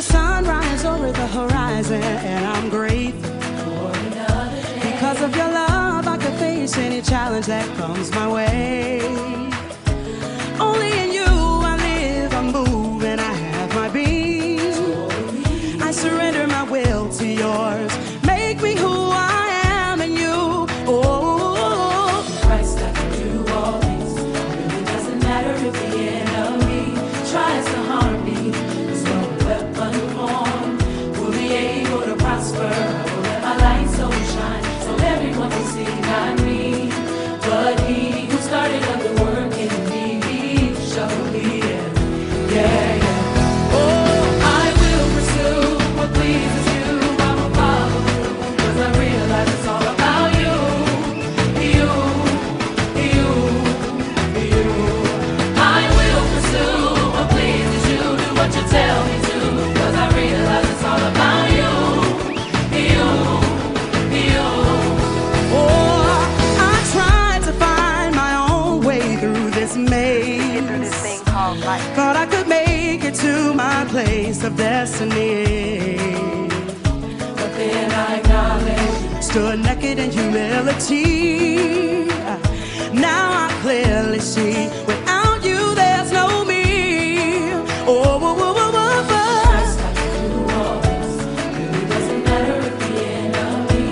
sunrise over the horizon, and I'm grateful for another day. Because of your love, I can face any challenge that comes my way. Only in you I live, I move, and I have my being. I surrender my will to yours. Make me who I am in you. Oh, Christ, I can do all things. It really doesn't matter if the enemy tries to harm me. There's no weapon formed will be able to prosper. I will let my light so shine, so everyone can see not me, but He who started up the work in me, He shall complete it. Yeah, yeah. Oh, I will pursue what pleases you. I will follow through, 'cause I realize it's all about you. You, you, you. I will pursue what pleases you. Do what you tell me to, 'cause I realize it's all about you. You, you. Oh, I tried to find my own way through this maze. Thought I could make it to my place of destiny, but then I acknowledged, stood naked in humility. Now I clearly see, without you there's no me. Oh, whoa, whoa, whoa, whoa, whoa. Christ, I can do all this. It really doesn't matter if the enemy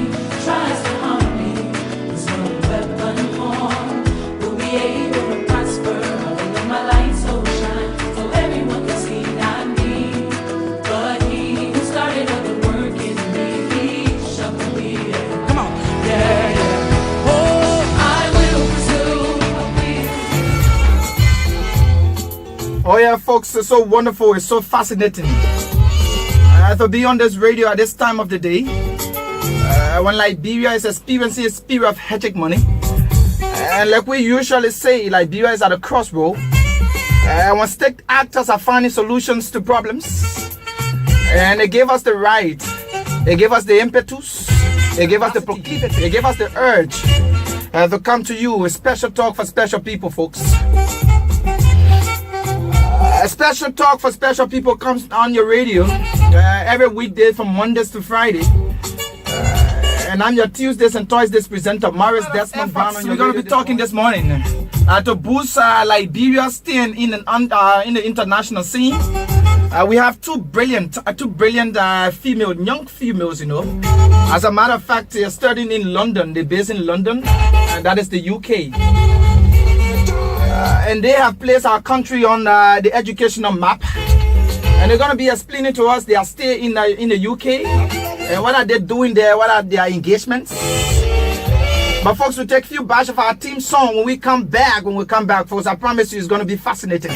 tries to harm me. There's no weapon formed will be able to prosper. I will let my light so shine, so everyone can see not me, but He who started up the work in me, He shall complete it. Come on. Yeah, yeah. Oh, I will pursue what pleases. Oh yeah, folks, it's so wonderful, it's so fascinating to be on this radio at this time of the day when Liberia is experiencing a period of hectic money, and like we usually say, Liberia is at a crossroad, when state actors are finding solutions to problems, and they gave us the right, they gave us the impetus, they gave us the proclivity, they gave us the urge to come to you with special talk for special people, folks. A special talk for special people comes on your radio every weekday from Mondays to Friday. And I'm your Tuesdays and Thursdays presenter, Morris Desmond Brown. We're going to be talking this morning to boost Liberia's staying in the international scene. We have two brilliant young females, you know. As a matter of fact, they're studying in London. They're based in London, that is the UK. And they have placed our country on the educational map, and they're going to be explaining to us their stay in the UK, and what are they doing there, what are their engagements. But folks, we'll take a few bars of our team song when we come back. Folks, I promise you it's going to be fascinating.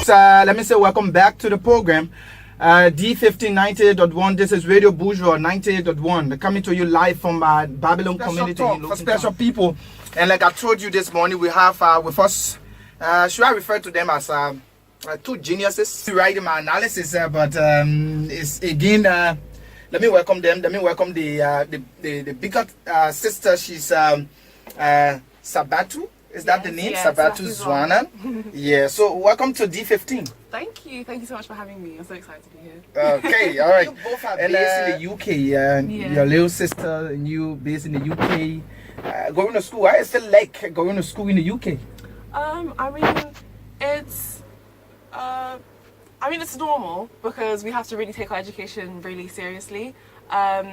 So let me say welcome back to the program. D15 98.1. This is Radio Bushrod 98.1. They're coming to you live from Babylon community for special people. And like I told you this morning, we have with us, should I refer to them as two geniuses writing my analysis, but it's again, let me welcome them. Let me welcome the bigger sister. She's Sabatu. Is that the name? Yes, Sabatu Zwana. Yeah, so welcome to D15. Thank you so much for having me. I'm so excited to be here. Okay, all right. You both are based in the UK. Your little sister and you based in the UK. Going to school, I still like going to school in the UK. I mean, it's normal because we have to really take our education really seriously. But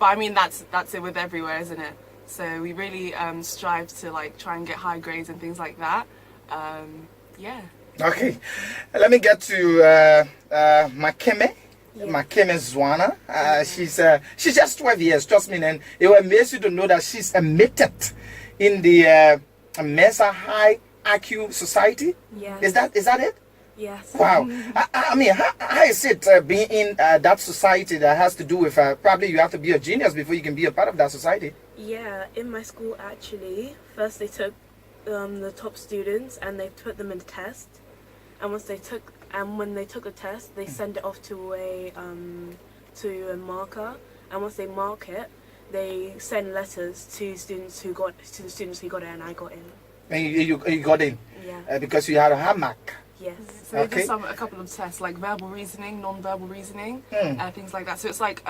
I mean, that's it with everywhere, isn't it? So we really strive to try and get high grades and things like that. Yeah. Okay, let me get to Makeme. Yeah. Makeme Zwana. She's just 12 years, trust me, and it will amaze you to know that she's admitted in the Mesa High IQ Society. Yes. Is that it? Yes. Wow. I mean, how is it being in that society that has to do with probably you have to be a genius before you can be a part of that society? Yeah, in my school actually, first they took the top students and they put them in the test, and when they took the test, they send it off to a marker, and once they mark it, they send letters to the students who got it, and I got in. And you got in? Yeah. Because you had a high mark. Yes. So they Okay. do a couple of tests like verbal reasoning, non-verbal reasoning, Mm. things like that. So it's like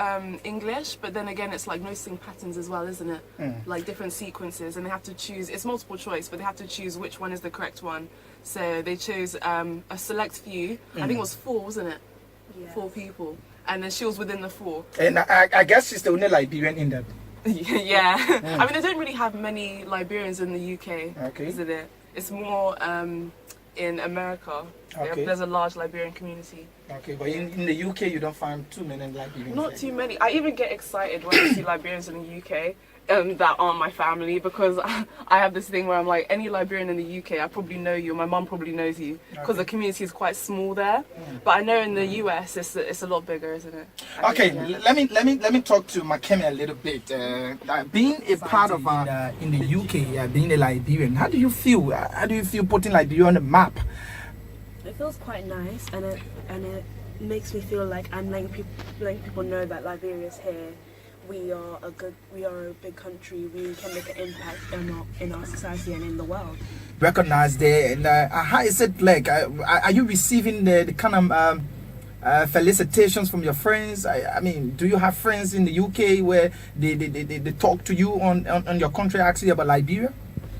English, but then again it's like noticing patterns as well, isn't it? Like different sequences, and they have to choose. It's multiple choice, but they have to choose which one is the correct one. So they chose a select few. I think it was 4, wasn't it? Yeah. 4 people, and then she was within the 4. And I guess she's the only Liberian in that. Yeah. I mean, they don't really have many Liberians in the UK, Okay. isn't it? It's more in America. Okay. There's a large Liberian community. Okay, but in the UK you don't find too many Liberians. Not there. too many. I even get excited when I see Liberians in the UK that aren't my family, because I have this thing where I'm like, any Liberian in the UK, I probably know you. My mum probably knows you, because the community is quite small there. But I know in the US it's a lot bigger, isn't it? Okay, Yeah. let me talk to Makemi a little bit. Being a part of in the UK, being a Liberian, how do you feel? How do you feel putting Liberia on the map? It feels quite nice, and it makes me feel like I'm letting people know that Liberia is here. We are a big country. We can make an impact in our society and in the world. Recognized there, and how is it like? Are you receiving the kind of felicitations from your friends? I mean, do you have friends in the UK where they talk to you on your country actually about Liberia?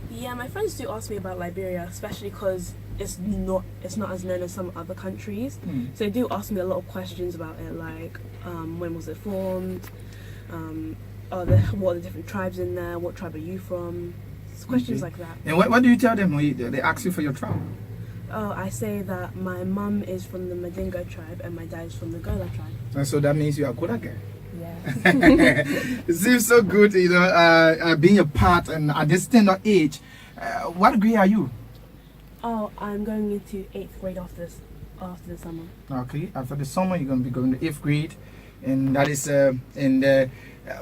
Yeah, my friends do ask me about Liberia, especially because it's not as known as some other countries. So they do ask me a lot of questions about it, like when was it formed? What are the different tribes in there? What tribe are you from? Questions like that. And what do you tell them when they ask you for your tribe? Oh, I say that my mum is from the Madingo tribe and my dad is from the Gola tribe. And so that means you are good again. Yeah. It seems so good, being a part, and at this tender age. What grade are you? Oh, I'm going into 8th grade after the summer. Okay, after the summer you're going to be going to 8th grade, and that is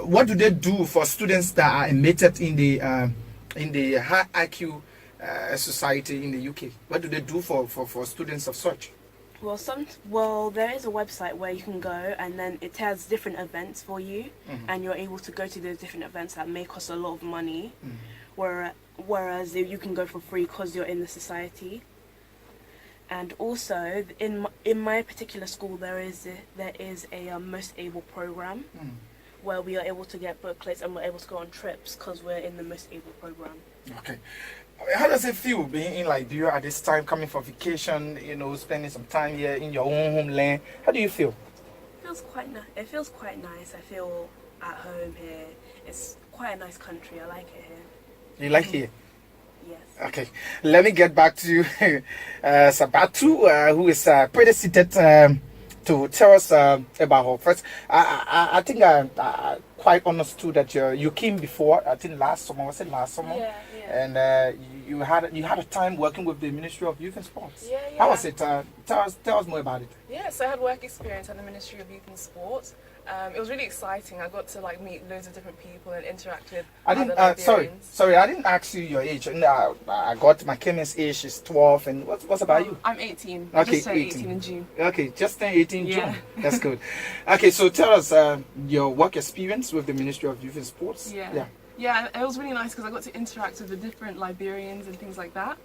what do they do for students that are admitted in the high IQ society in the UK? What do they do for students of such? Well, there is a website where you can go, and then it has different events for you, and you're able to go to those different events that may cost a lot of money, whereas you can go for free because you're in the society. And also, in my particular school, there is a most able program where we are able to get booklets and we're able to go on trips because we're in the most able program. Okay. How does it feel being in Liberia at this time, coming for vacation, spending some time here in your own homeland? How do you feel? It feels quite nice. I feel at home here. It's quite a nice country. I like it here. You like here? Yes. Okay. Let me get back to Sabatu, who is pretty seated to tell us about her first. I think I quite understood that you came before. I think last summer. Was it last summer? Yeah. And you had a time working with the Ministry of Youth and Sports. Yeah. How was it? Tell us more about it. Yeah, so I had work experience at the Ministry of Youth and Sports. It was really exciting. I got to meet loads of different people and interact with other Liberians. Sorry, I didn't ask you your age. And I got my Kemen's age. She's 12. And what's about you? I'm 18. Okay, I just turned 18 in June. Okay, just turned 18 Yeah. June. That's good. Okay, so tell us your work experience with the Ministry of Youth and Sports. Yeah, it was really nice because I got to interact with the different Liberians and things like that.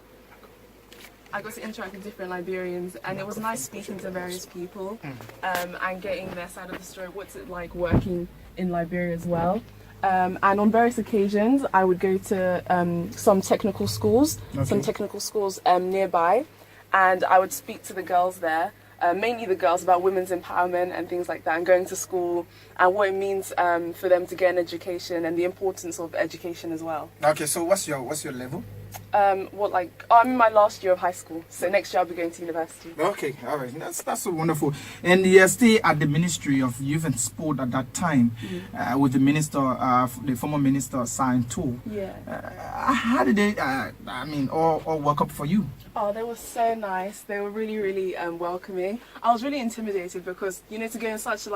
I got to interact with different Liberians, and it was nice speaking to various people and getting their side of the story. What's it like working in Liberia as well? And on various occasions, I would go to some technical schools, nearby, and I would speak to the girls there, mainly the girls, about women's empowerment and things like that, and going to school and what it means for them to get an education and the importance of education as well. Okay, so what's your level? I'm in my last year of high school, so next year I'll be going to university. Okay, all right, that's so wonderful. And you stay at the Ministry of Youth and Sport at that time with the minister, the former minister, signed too. Yeah. How did they? All work up for you? Oh, they were so nice. They were really, really welcoming. I was really intimidated because to go in such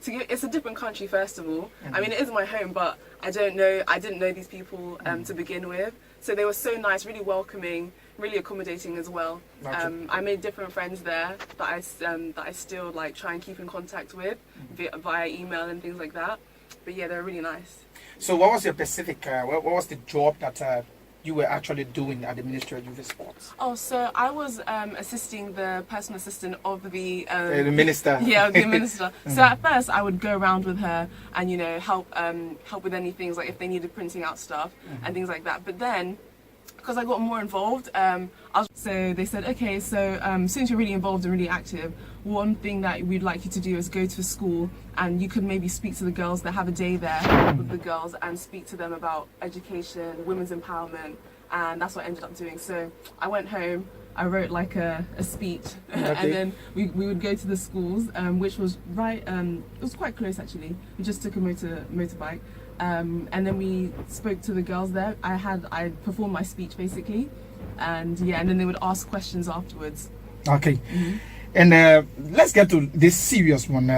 it's a different country first of all. I mean, it is my home, but I didn't know these people to begin with. So they were so nice, really welcoming, really accommodating as well. I made different friends there that I still try and keep in contact with via email and things like that. But yeah, they were really nice. So what was your specific? What was the job that you were actually doing at the Ministry of Youth and Sports? Oh, so I was assisting the personal assistant of the minister. Yeah, the minister. So at first I would go around with her and help with any things like if they needed printing out stuff and things like that. But then, because I got more involved, so they said, okay, so since you're really involved and really active, one thing that we'd like you to do is go to a school and you could maybe speak to the girls that have a day there with the girls and speak to them about education, women's empowerment, and that's what I ended up doing. So I went home, I wrote like a speech, and then we would go to the schools, which was right, it was quite close actually. We just took a motorbike. And then we spoke to the girls there. I performed my speech basically, and then they would ask questions afterwards. Okay. And let's get to this serious one.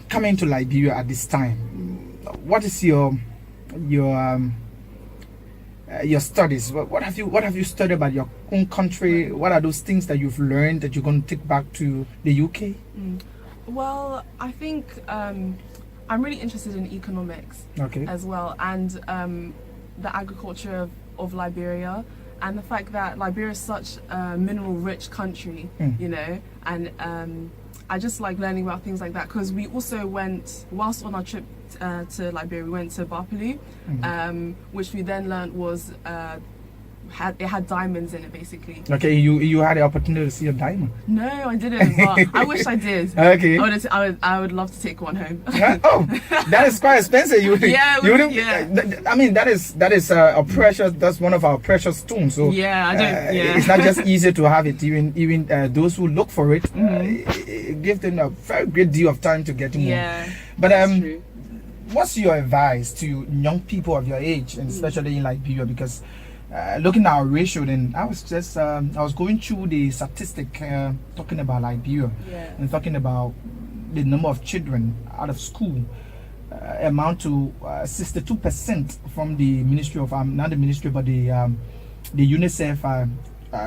Coming to Liberia at this time, what is your studies? What have you studied about your own country? What are those things that you've learned that you're going to take back to the UK? Well, I think I'm really interested in economics as well, and the agriculture of Liberia, and the fact that Liberia is such a mineral-rich country, and I just like learning about things like that, because we also went, whilst on our trip to Liberia, we went to Bapaloo, which we then learned was it had diamonds in it basically. Okay, you had the opportunity to see a diamond? No, I didn't, but I wish I did. Okay. I would love to take one home. Oh, that is quite expensive. I mean, that is a precious. That's one of our precious stones. So it's not just easy to have it. Even those who look for it, it gives them a very great deal of time to get one. Yeah, but true. What's your advice to young people of your age, and especially in Liberia, because looking at our ratio, then I was going through the statistic talking about Liberia and talking about the number of children out of school amount to 62% from the Ministry of not the Ministry but the UNICEF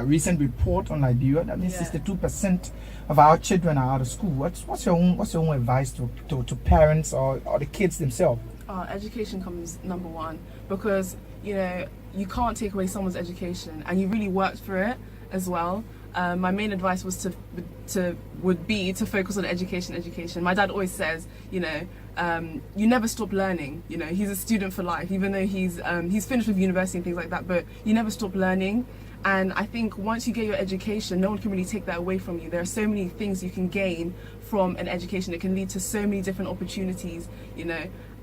recent report on Liberia. That means 62% of our children are out of school. What's your own advice to parents or the kids themselves? Education comes number one, because you can't take away someone's education, and you really worked for it as well. My main advice was would be to focus on education. My dad always says, you never stop learning. He's a student for life, even though he's finished with university and things like that, but you never stop learning. And I think once you get your education, no one can really take that away from you. There are so many things you can gain from an education. It can lead to so many different opportunities,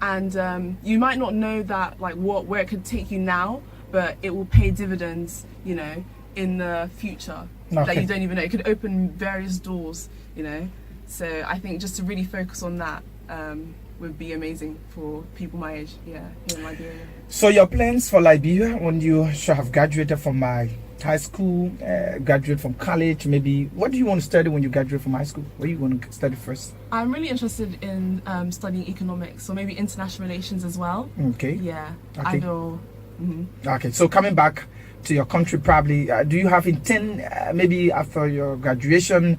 and you might not know that where it could take you now, but it will pay dividends, in the future that you don't even know. It could open various doors, So I think just to really focus on that would be amazing for people my age, here in Liberia. So your plans for Liberia when you should have graduated from high school, graduate from college, maybe what do you want to study when you graduate from high school? What do you want to study first? I'm really interested in studying economics, or maybe international relations as well. Okay. Yeah. Okay. Idol. Okay, so coming back to your country, probably, do you have intent, maybe after your graduation,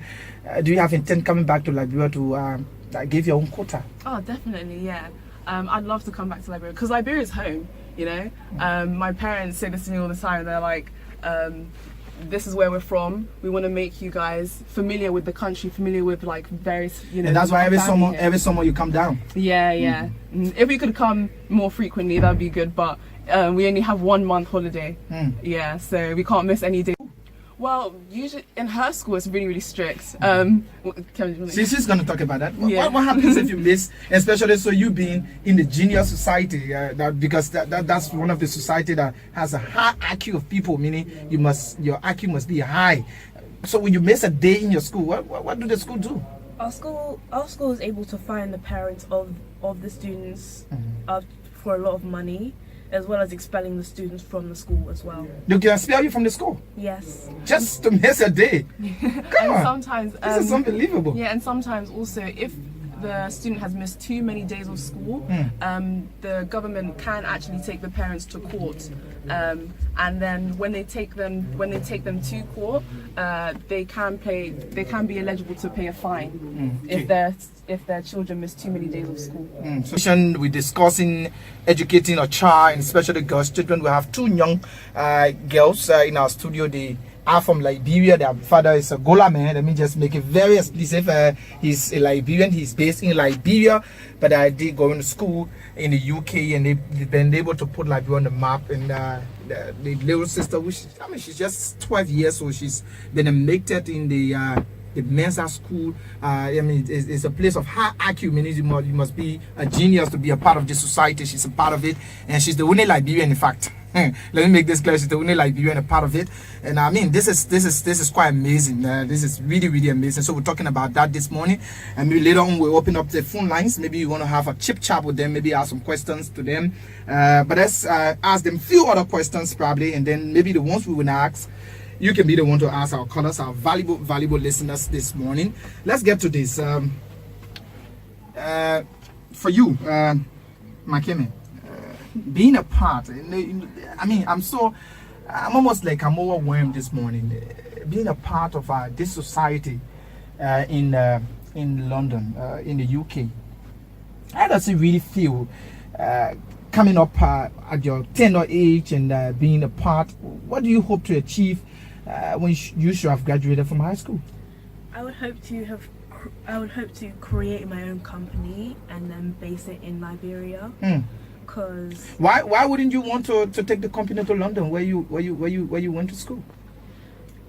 do you have intent coming back to Liberia to give your own quota? Oh, definitely, yeah. I'd love to come back to Liberia, because Liberia is home, My parents say this to me all the time. They're like, this is where we're from. We want to make you guys familiar with the country, familiar with various, And that's why every summer you come down. Yeah. If we could come more frequently, that'd be good. But we only have 1 month holiday. Yeah, so we can't miss any day. Well, usually in her school it's really, really strict. She's going to talk about that. What happens if you miss, especially so you being in the junior society, because that's one of the society that has a high IQ of people, meaning your IQ must be high. So when you miss a day in your school, what do the school do? Our school is able to fine the parents of the students for a lot of money, as well as expelling the students from the school as well. They can expel you from the school? Yes. Just to miss a day? Come on. Sometimes this is unbelievable. Yeah, and sometimes also if the student has missed too many days of school, the government can actually take the parents to court, and then when they take them to court, they can be eligible to pay a fine if their children miss too many days of school. So we're discussing educating a child, and especially girls, children. We have two young girls in our studio. They are from Liberia. Their father is a Gola man. Let me just make it very explicit. He's a Liberian. He's based in Liberia, but I did go to school in the UK, and they've been able to put Liberia on the map. And the little sister, which she's just 12 years old. She's been admitted in the Mensa school. It's a place of high IQ. You must be a genius to be a part of this society. She's a part of it, and she's the only Liberian, in fact. Let me make this clear. She's the only Liberian a part of it, and I mean this is quite amazing. This is really amazing. So we're talking about that this morning, and maybe later on we'll open up the phone lines. Maybe you want to have a chip chat with them. Maybe ask some questions to them. But let's ask them a few other questions probably, and then maybe the ones we will ask, you can be the one to ask our callers, our valuable listeners this morning. Let's get to this. For you, Makeme, being a part, I mean, I'm almost like I'm overwhelmed this morning. Being a part of this society in London, in the UK. How does it really feel coming up at your tender age and being a part? What do you hope to achieve when you should have graduated from high school? I would hope to create my own company and then base it in Liberia. Cause why wouldn't you want to take the company to London where you went to school?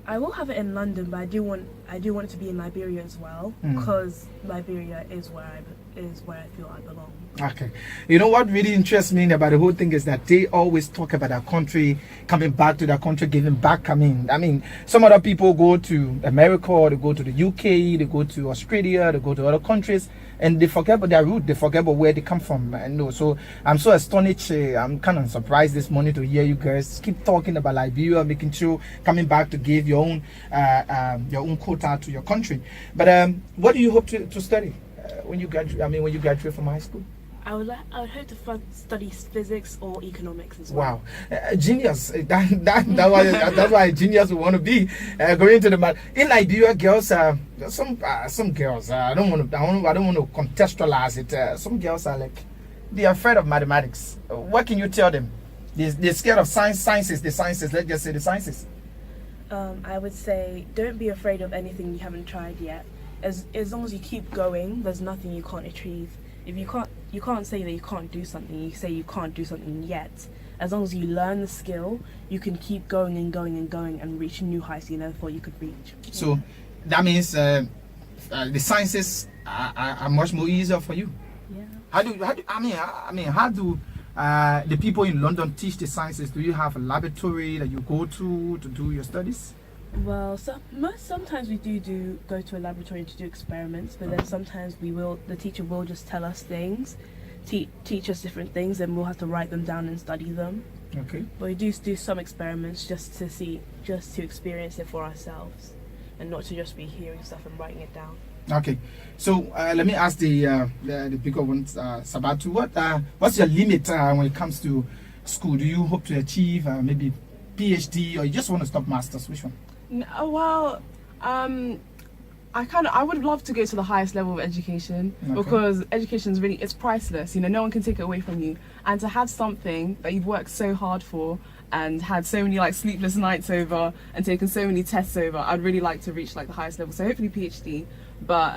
I will have it in London, but I do want it to be in Liberia as well, because Liberia is where I feel I belong. Okay. You know what really interests me about the whole thing is that they always talk about their country, coming back to their country, giving back. I mean, some other people go to America, or they go to the UK, they go to Australia, they go to other countries, and they forget about their root, they forget about where they come from. So I'm so astonished. I'm kind of surprised this morning to hear you guys keep talking about Liberia, making sure coming back to give your own quota to your country. But what do you hope to study when you graduate from high school? I would hope to study physics or economics as well. Wow, genius! That's why a genius would want to be going into the math. In Liberia, girls, some girls. I don't want to contextualize it. Some girls are like they're afraid of mathematics. What can you tell them? They're scared of sciences. Let's just say the sciences. I would say don't be afraid of anything you haven't tried yet. As long as you keep going, there's nothing you can't achieve. If you can't say that you can't do something. You say you can't do something yet. As long as you learn the skill, you can keep going and reach new heights you never thought you could reach. So that means the sciences are much more easier for you. Yeah. How do the people in London teach the sciences? Do you have a laboratory that you go to do your studies? Well, sometimes we do go to a laboratory to do experiments, but then sometimes the teacher will just tell us things, teach us different things, and we'll have to write them down and study them. Okay. But we do some experiments just to experience it for ourselves, and not to just be hearing stuff and writing it down. Okay, so let me ask the bigger ones, Sabatu. What's your limit when it comes to school? Do you hope to achieve maybe PhD, or you just want to stop masters? Which one? Well, I would love to go to the highest level of education, because education is it's priceless. No one can take it away from you, and to have something that you've worked so hard for and had so many sleepless nights over and taken so many tests over, I'd really like to reach the highest level. So hopefully PhD, but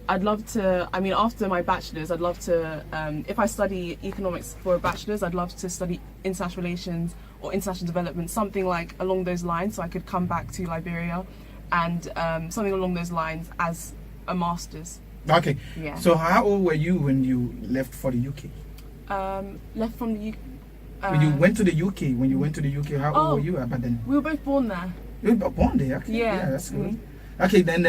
I'd love to, after my bachelor's, I'd love to, if I study economics for a bachelor's, I'd love to study international relations or international development, something along those lines, so I could come back to Liberia and something along those lines as a master's. Okay. Yeah. So how old were you when you left for the UK? Left from the UK. When you went to the UK, how old were you at then? We were both born there. You were born there? Okay. Yeah. That's good. Okay, then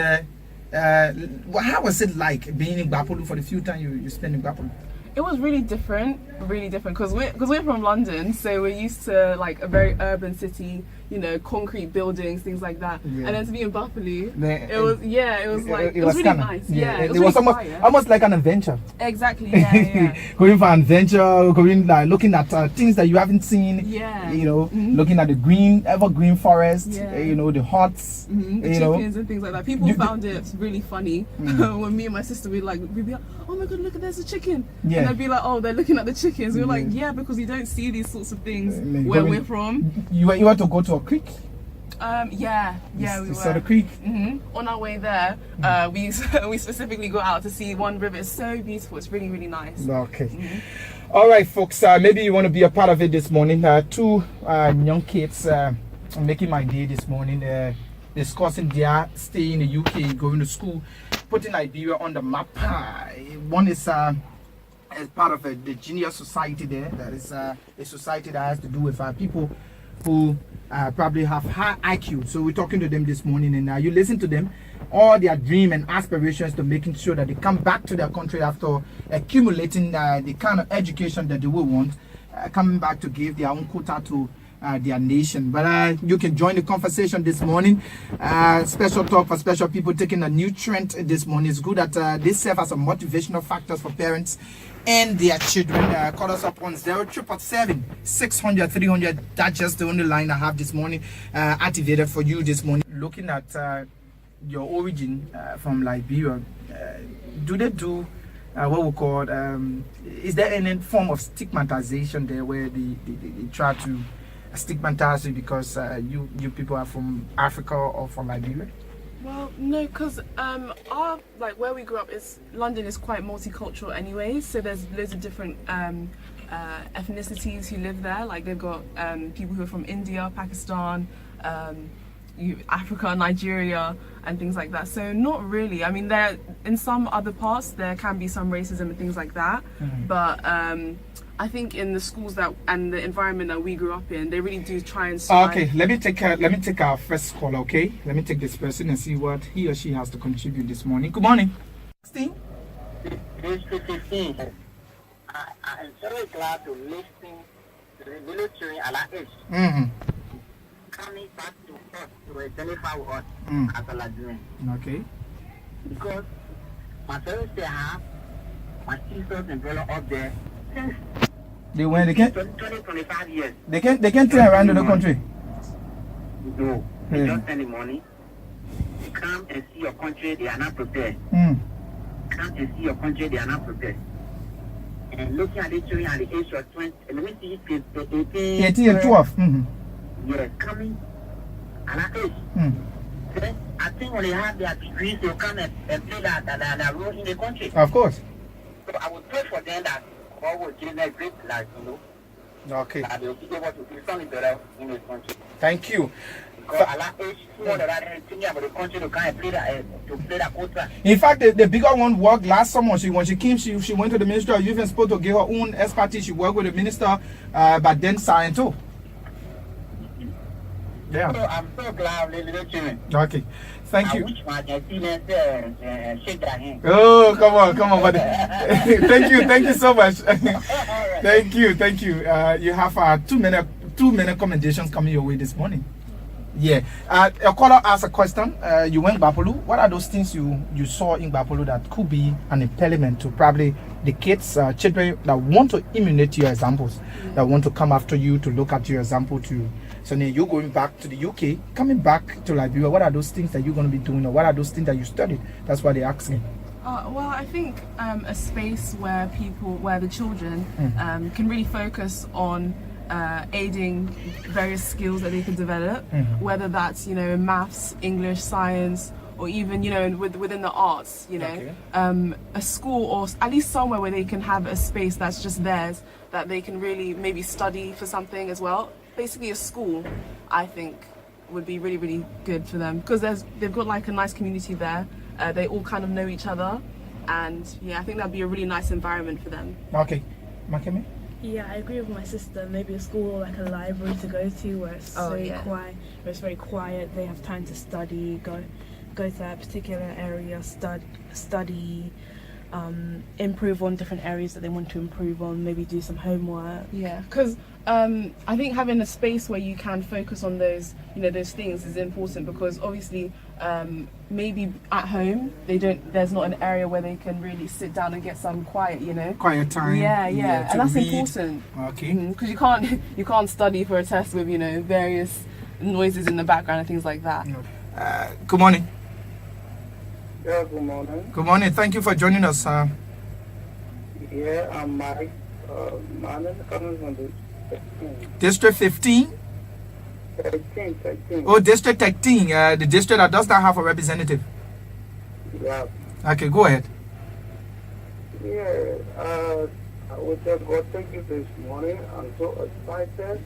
how was it like being in Gbapolu for the few time you spent in Gbapolu? It was really different because we're from London, so we're used to like a very urban city, you know, concrete buildings, things like that. Yeah. And then to be in Buffalo, it was really kinda, nice. Yeah, it was was really almost like an adventure. Exactly. Yeah. Going for an adventure, going like looking at things that you haven't seen. Yeah. You know, looking at the evergreen forest. Yeah. You know, the huts. The you know, chickens and things like that. People found it really funny when me and my sister we'd be like, oh my god, look, there's a chicken. Yeah. And they'd be like, oh, they're looking at the chickens. We were like, yeah, because you don't see these sorts of things where we're from. You want to go to a creek? Yeah, we were. Saw the creek. On our way there, we specifically go out to see one river. It's so beautiful. It's really, really nice. Okay. All right, folks. Maybe you want to be a part of it this morning. Two young kids making my day this morning. Discussing their stay in the UK, going to school, putting Liberia on the map. One is as part of the Genius Society there. That is a society that has to do with people who probably have high IQ. So we're talking to them this morning, and you listen to them, all their dream and aspirations to making sure that they come back to their country after accumulating the kind of education that they will want, coming back to give their own quota to their nation. But you can join the conversation this morning. Special talk for special people taking a new trend this morning. It's good that they serve as a motivational factors for parents and their children. Call us up on 0777 600 300. That's just the only line I have this morning activated for you this morning. Looking at your origin from Liberia, do they do what we call is there any form of stigmatization there where they try to stigmatize you because you people are from Africa or from Liberia? Well, no, because our where we grew up London is quite multicultural anyway. So there's loads of different ethnicities who live there. Like they've got people who are from India, Pakistan, Africa, Nigeria, and things like that. So not really. I mean, there in some other parts there can be some racism and things like that, but I think in the schools and the environment that we grew up in, they really do try and strive. Okay, let me take our first call. Okay, let me take this person and see what he or she has to contribute this morning. Good morning. 16. It's 15. I'm very glad to listen to the military at that age. Coming back to us to identify with us as a Nigerian. Okay. Because my parents still have my sisters and brother up there since They can't 25 years. They can't turn around to the country. No. They don't send the money. Come and see your country, they are not prepared. Come and see your country, they are not prepared. And looking at the children at the age of 20, let me see 18 and 12. Yes, coming at that age. Then I think when they have their degrees, they'll come and play that role in the country. Of course. So I would pray for them that God will give them a great life, Okay. that they'll be able to do something better in this country. Thank you. Because at that age, more than that, thinking about the country to kind of play that quota. In fact, the bigger one worked last summer. When she came, she went to the Ministry of Youth and Sport to get her own expertise. She worked with the minister, but then signed too. Yeah. So I'm so glad with the children. Okay. Thank you. I wish my Nigerians shake their hands. Oh, come on, buddy. Thank you so much. Thank you. You have 2 minute commendations coming your way this morning. Yeah. A caller asked a question. You went Bapolu. What are those things you saw in Bapolu that could be an impediment to probably the kids, children that want to emulate your examples, that want to come after you, to look at your example to. So now you're going back to the UK, coming back to Liberia. What are those things that you're going to be doing, or what are those things that you studied? That's what they're asking. Well, I think a space where the children can really focus on aiding various skills that they can develop, whether that's maths, English, science, or even within the arts. A school or at least somewhere where they can have a space that's just theirs, that they can really maybe study for something as well. Basically, a school, I think, would be really, really good for them, because they've got like a nice community there. They all kind of know each other, and I think that'd be a really nice environment for them. Okay, Makeme? Yeah, I agree with my sister. Maybe a school or like a library to go to where it's quiet. Where it's very quiet. They have time to study. Go to that particular area. Study. improve on different areas that they want to improve on, maybe do some homework. Yeah, because I think having a space where you can focus on those, those things is important, because obviously maybe at home there's not an area where they can really sit down and get some quiet, Quiet time. Yeah, and that's read. important. Okay. Because you can't study for a test with various noises in the background and things like that. Good morning. Yeah, good morning. Good morning. Thank you for joining us. Yeah, I'm Mike. My name is coming from the 13. District 15. 13. Oh, District 13. The district that does not have a representative. Yeah. Okay, go ahead. Yeah, I was just going to thank you this morning. I'm so excited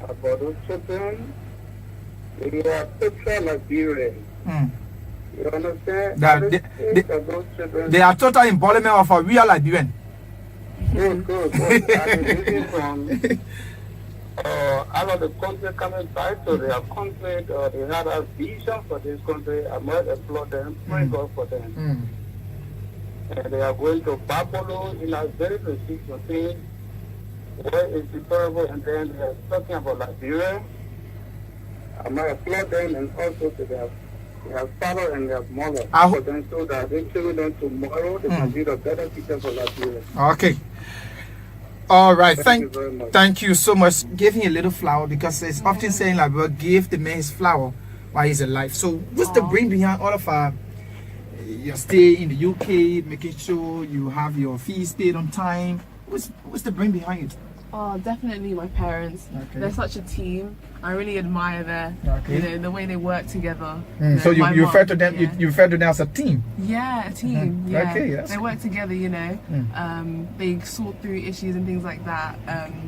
about those children. They are total Liberian. You understand? Those children. They are total embodiment of a real Liberian. Good. I'm reading from out of the country coming back to their country. They had a vision for this country. I might applaud them, pray God for them. And they are going to Babolo in a very prestigious thing where it's deplorable, and then they are talking about Liberia. I might applaud them, and also to their father and their mother, for them, so that they children tomorrow they can be the better teacher for Liberia. Okay. All right. Thank you very much. Thank you so much. Give him a little flower, because it's often saying like, well, give the man his flower while he's alive. So what's the brain behind all of your stay in the UK, making sure you have your fees paid on time? What's the brain behind it? Oh, definitely my parents. Okay. They're such a team. I really admire the way they work together. So you refer to them. Yeah. You refer to them as a team. Yeah, a team. Yeah, Okay, they work together. They sort through issues and things like that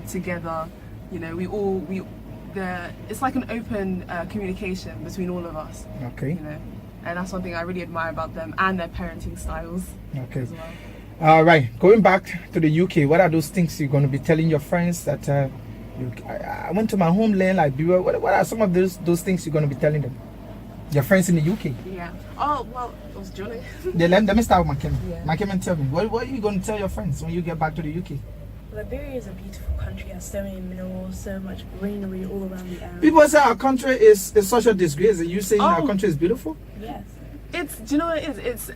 together. It's like an open communication between all of us. Okay. And that's one thing I really admire about them, and their parenting styles. Okay. As well. All right. Going back to the UK, what are those things you're going to be telling your friends that I went to my homeland, Liberia? What are some of those things you're going to be telling them? Your friends in the UK? Yeah. Oh, well, it was Johnny. Let me start with Makim. Yeah. Makim, tell me, what are you going to tell your friends when you get back to the UK? Liberia is a beautiful country, has so many minerals, so much greenery all around the area. People say our country is such a disgrace. Are you saying our country is beautiful? Yes. Do you know what it is? It's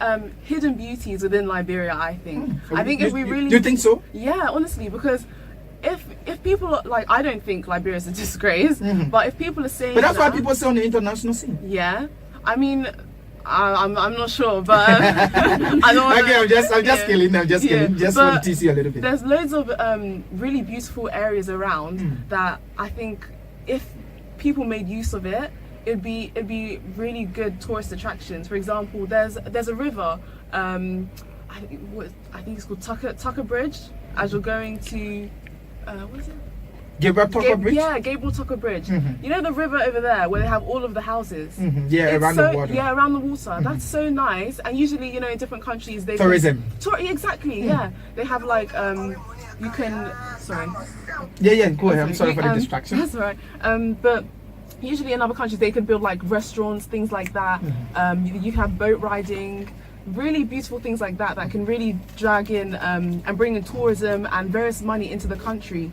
hidden beauties within Liberia, I think. I think if we really... Do you think so? Yeah, honestly, because if people, I don't think Liberia is a disgrace, but if people are saying... But that's why people say on the international scene. Yeah. I mean, I'm not sure, but... I don't wanna, okay, I'm just kidding. I'm just kidding. Just want to tease you a little bit. There's loads of really beautiful areas around that I think if people made use of it, it'd be really good tourist attractions. For example, there's a river, I think it's called Tucker Bridge, as you're going to what is it? Gabriel Tucker Bridge? Yeah, Gabriel Tucker Bridge. You know the river over there where they have all of the houses? Yeah, around the water. Yeah, around the water. That's so nice. And usually, in different countries, they... Tourism. Exactly, yeah. They have you can... Sorry. Yeah, go ahead. I'm sorry for the distraction. That's all right. But usually in other countries, they can build restaurants, things like that. You can have boat riding. Really beautiful things like that can really drag in and bring in tourism and various money into the country.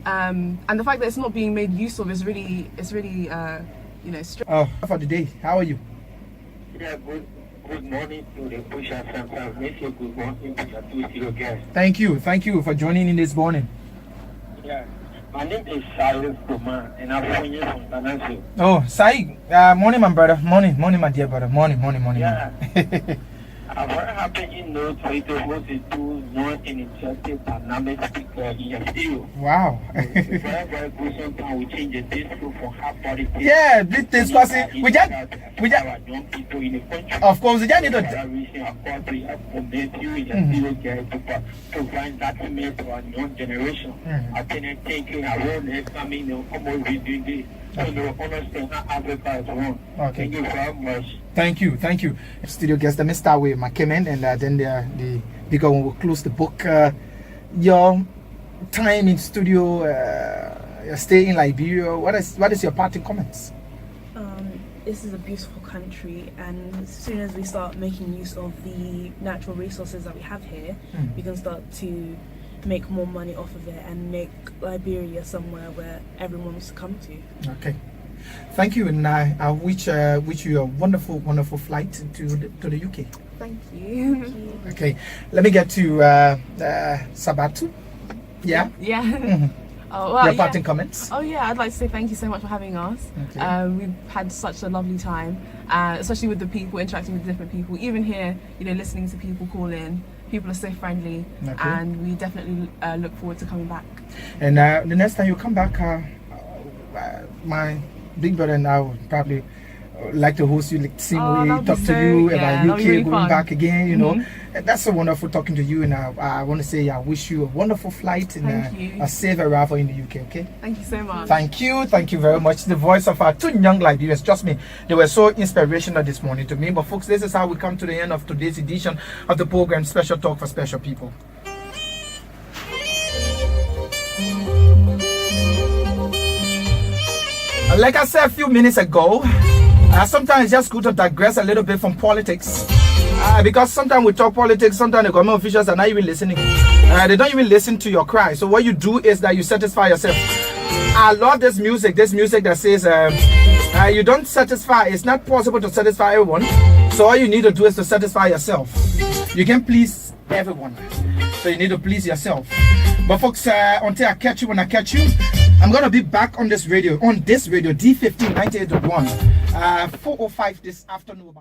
And the fact that it's not being made use of is really for the day. How are you? Yeah, good morning to the Bush FM. Make you good morning to your two studio guests. Thank you for joining in this morning. Yeah, my name is Saeed Kumar, and I'm from Tanasi. Oh, Saeed, morning, my brother. Morning, my dear brother. Morning. Yeah. I'm very happy for it was to do more initiative dynamic speaker in your studio. Wow. Very, very good. Sometimes we change the disco from hard politics. Yeah, this discussing. We just young people in the country. Of course, we just need to. To find that email to our young generation. I think thinking awareness, come on, we do this. So they will understand how Africa is run. Okay. Thank you very much. Thank you. Studio guest, let me start with Makimen, and then the bigger one will close the book. Your time in studio, your stay in Liberia, what is your parting comments? this is a beautiful country, and as soon as we start making use of the natural resources that we have here, we can start to make more money off of it and make Liberia somewhere where everyone wants to come to. Okay. Thank you, and I wish you a wonderful flight to the UK. Thank you. Okay, let me get to Sabatu. Yeah. Yeah. Oh, well, Your parting comments. Oh yeah, I'd like to say thank you so much for having us. Okay. We've had such a lovely time, especially with the people, interacting with different people. Even here, listening to people call in. People are so friendly, and we definitely look forward to coming back. And the next time you come back, my big brother and I would probably like to host you, like sing, talk to you about UK, really going back again, you know. And that's so wonderful talking to you, and I want to say I wish you a wonderful flight and a safe arrival in the UK, okay? Thank you so much. Thank you very much. The voice of our two young Liberians, trust me, they were so inspirational this morning to me. But folks, this is how we come to the end of today's edition of the program, Special Talk for Special People. Like I said a few minutes ago, sometimes it's just good to digress a little bit from politics, because sometimes we talk politics, sometimes the government officials are not even listening. They don't even listen to your cry. So what you do is that you satisfy yourself. I love this music that says you don't satisfy. It's not possible to satisfy everyone. So all you need to do is to satisfy yourself. You can please everyone, so you need to please yourself. But folks, until I catch you when I catch you, I'm gonna be back on this radio, D15 98.1, 4:05 this afternoon.